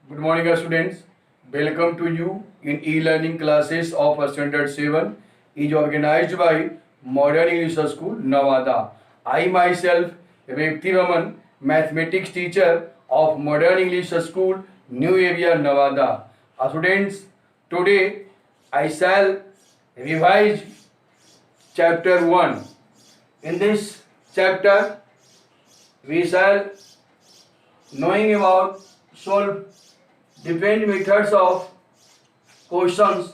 Good morning, students. Welcome to you in e-learning classes of Standard 7 is organized by Modern English School, Nevada. I myself, Repti Raman, mathematics teacher of Modern English School, New Area, Nevada. Students, today I shall revise chapter 1. In this chapter, we shall knowing about solve different methods of questions,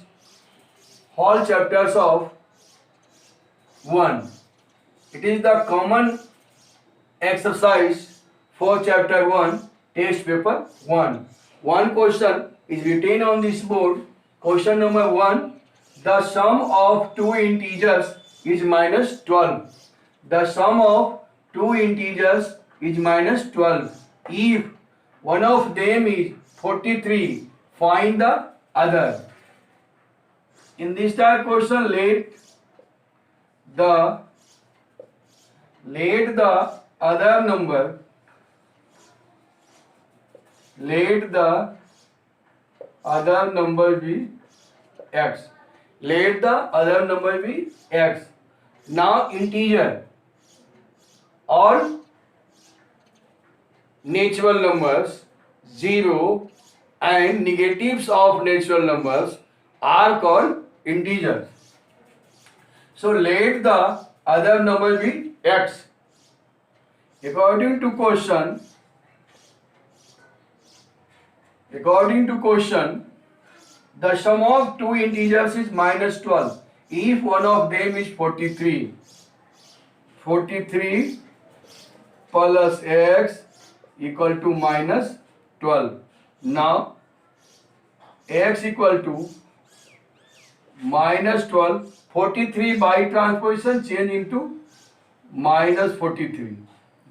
whole chapters of 1. It is the common exercise for chapter 1, test paper 1. One question is written on this board. Question number 1. The sum of two integers is minus 12. The sum of two integers is minus 12. If one of them is 43, find the other. In this type question, the other number be x. Let the other number be x. Now integer or natural numbers 0 and negatives of natural numbers are called integers. So let the other number be x. According to question, the sum of two integers is minus 12. If one of them is 43, 43 plus x equal to minus 12. Now x equal to minus 12, 43 by transposition change into minus 43.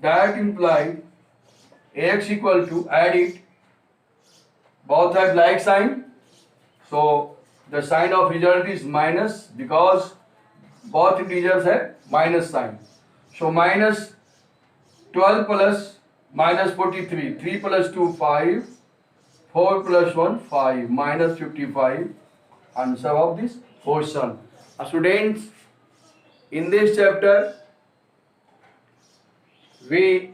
That implies x equal to, add it, both have like sign, so the sign of result is minus because both integers have minus sign. So minus 12 plus minus 43, 3 plus 2, 5, 4 plus 1, 5, minus 55, answer of this question. Students, in this chapter, we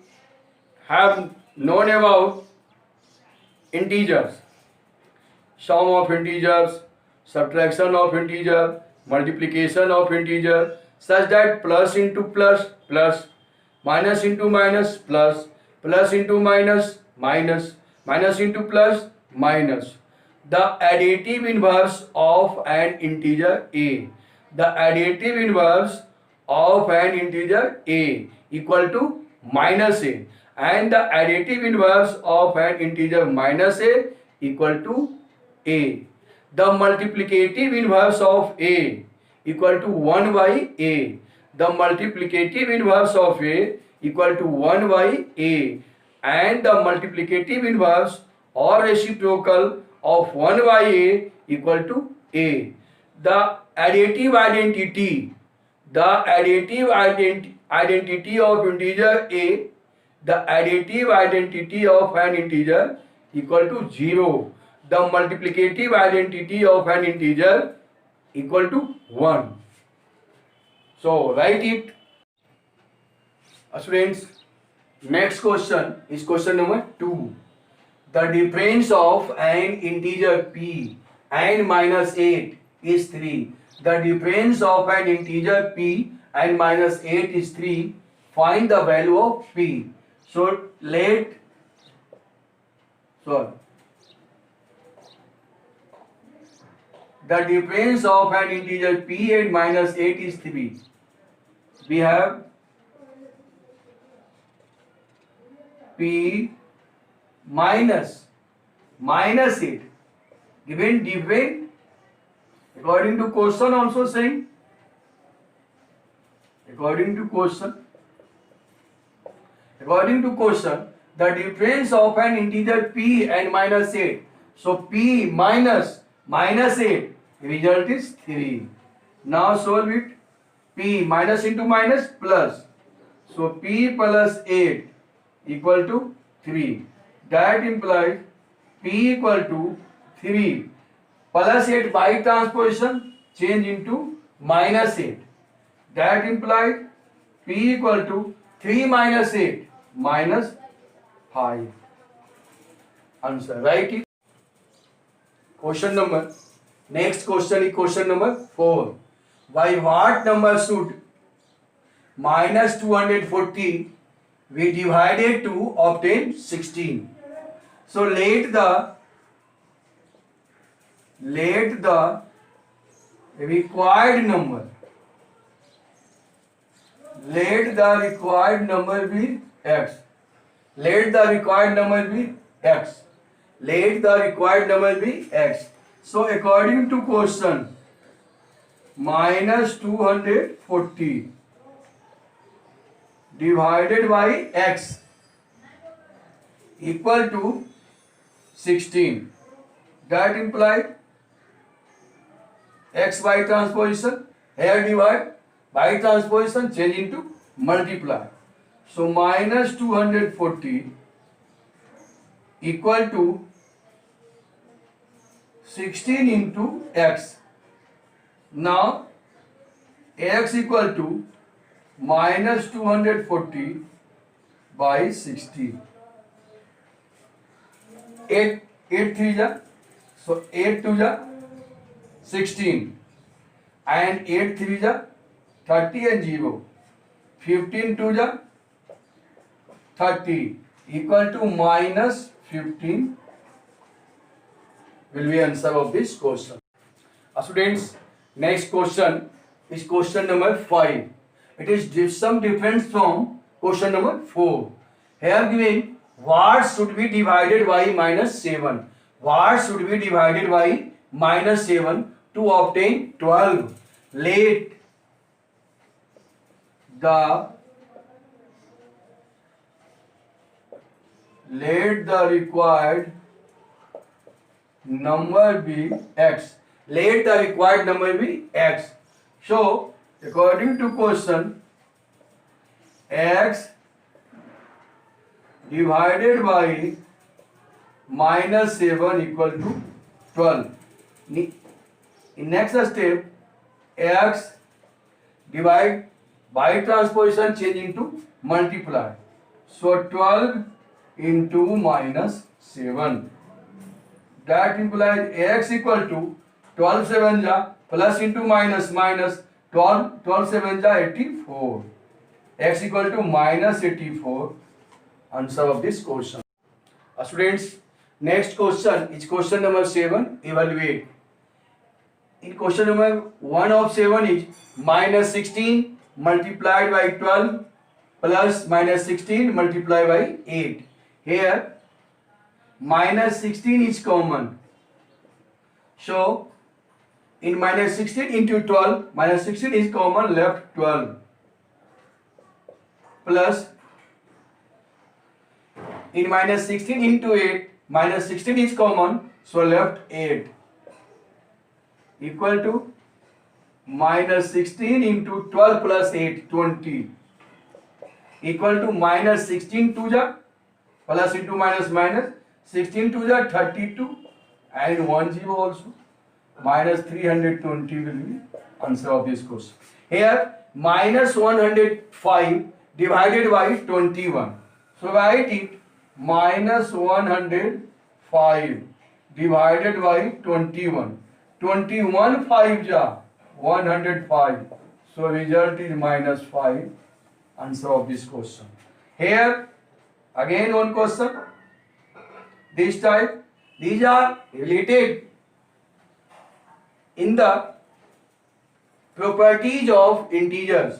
have known about integers, sum of integers, subtraction of integer, multiplication of integer, such that plus into plus, plus, minus into minus, plus, plus into minus, minus, minus into plus, minus. The additive inverse of an integer a. The additive inverse of an integer a equal to minus a, and the additive inverse of an integer minus a equal to a. The multiplicative inverse of a equal to 1 by a. The multiplicative inverse of a equal to 1 by a, and the multiplicative inverse or reciprocal of 1 by a equal to a. The additive identity of integer a, the additive identity of an integer equal to 0. The multiplicative identity of an integer equal to 1. So write it. Students, next question is question number 2. The difference of an integer p and minus 8 is 3. The difference of an integer p and minus 8 is 3. Find the value of p. So the difference of an integer p and minus 8 is 3. We have p minus 8 given different according to question also saying according to question the difference of an integer p and minus 8. So p minus 8 result is 3. Now solve it. P minus into minus plus, so p plus 8 equal to 3. That implies P equal to 3 plus 8 by transposition change into minus 8. That implies P equal to 3 minus 8 minus 5. Answer. Write it. Question number. Next question is question number 4. By what number should minus 240 be divided to obtain 16? So let the required number be x. Let the required number be x. Let the required number be x. So according to question, minus 240 divided by x equal to 16. That implies x by transposition. Here divide, by transposition change into multiply. So minus 240 equal to 16 into x. Now x equal to minus 240 by 16. 8 3 ja, so 8 2 ja 16 and 8 3 ja 30 and 0. 15 2 ja 30 equal to minus 15 will be answer of this question. Students, next question is question number 5. It is some difference from question number 4. Here given what should be divided by minus 7. What should be divided by minus 7 to obtain 12? Let the required number be x. Let the required number be x. So according to question, x divided by minus 7 equal to 12. In next step, x divide by transposition change into multiply. So 12 into minus 7. That implies x equal to 12 7 ja plus into minus minus 12 7 ja 84. X equal to minus 84. Answer of this question. Students, next question is question number 7. Evaluate. In question number 1 of 7 is minus 16 multiplied by 12 plus minus 16 multiplied by 8. Here minus 16 is common. So in minus 16 into 12, minus 16 is common, left 12 plus in minus 16 into 8, minus 16 is common, so left 8 equal to minus 16 into 12 plus 8, 20 equal to minus 16 2 ja plus into minus minus 16 2 ja 32 and 1 0 also. Minus 320 will be answer of this question. Here minus 105 divided by 21. So write it minus 105 divided by 21. 21 5 ja 105. So result is minus 5. Answer of this question. Here again one question. This type, these are related in the properties of integers.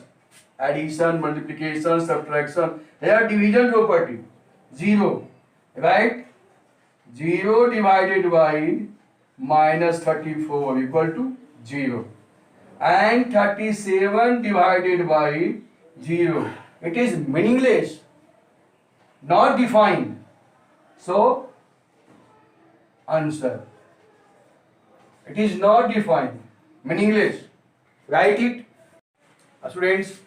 Addition, multiplication, subtraction. Here division property. 0. Right? 0 divided by minus 34 equal to 0. And 37 divided by 0. It is meaningless. Not defined. So answer. It is not defined. Meaningless. Write it. Students,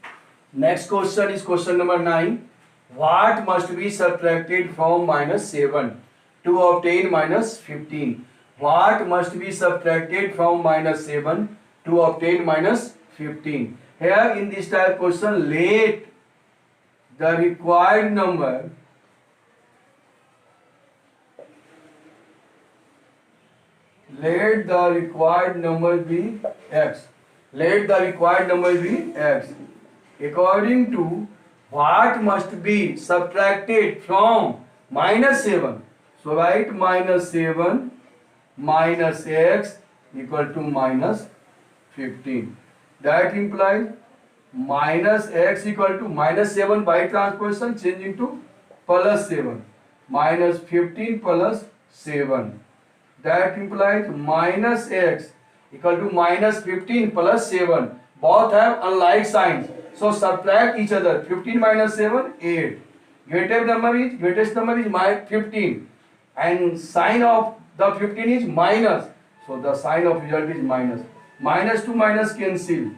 next question is question number 9. What must be subtracted from minus 7? to obtain minus 15. What must be subtracted from minus 7 to obtain minus 15? Here in this type question, let the required number be x. Let the required number be x. According to what must be subtracted from minus 7. So write minus 7 minus x equal to minus 15. That implies minus x equal to minus 7 by transposition changing to plus 7. Minus 15 plus 7. That implies minus x equal to minus 15 plus 7. Both have unlike signs. So subtract each other. 15 minus 7, 8. Greatest number is my 15. And sign of the 15 is minus. So the sign of result is minus. Minus to minus cancel.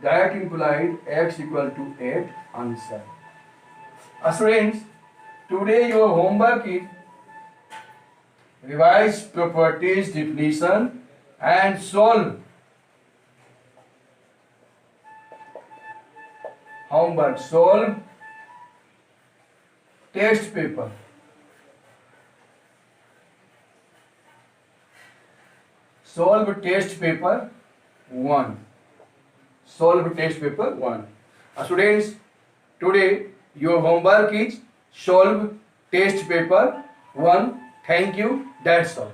That implies x equal to 8 answer. Students, today your homework is revise properties definition and solve. Homework, solve test paper. Solve test paper 1. Solve test paper 1. Students, today your homework is solve test paper 1. Thank you. That's all.